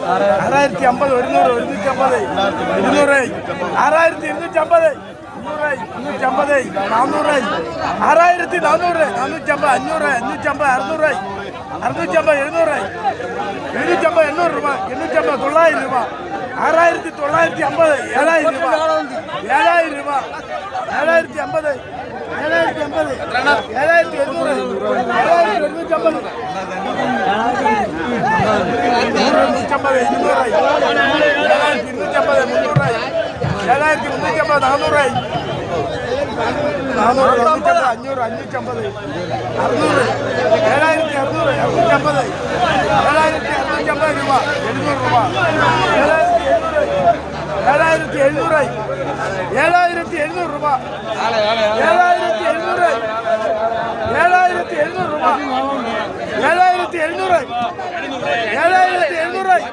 650 100 150 200 6250 250 400 6400 450 500 550 600 650 700 750 800 ரூபாய் 850 900 ரூபாய் 6950 7000 ரூபாய் 7000 ரூபாய் 7050 7050 7800 7250 7,700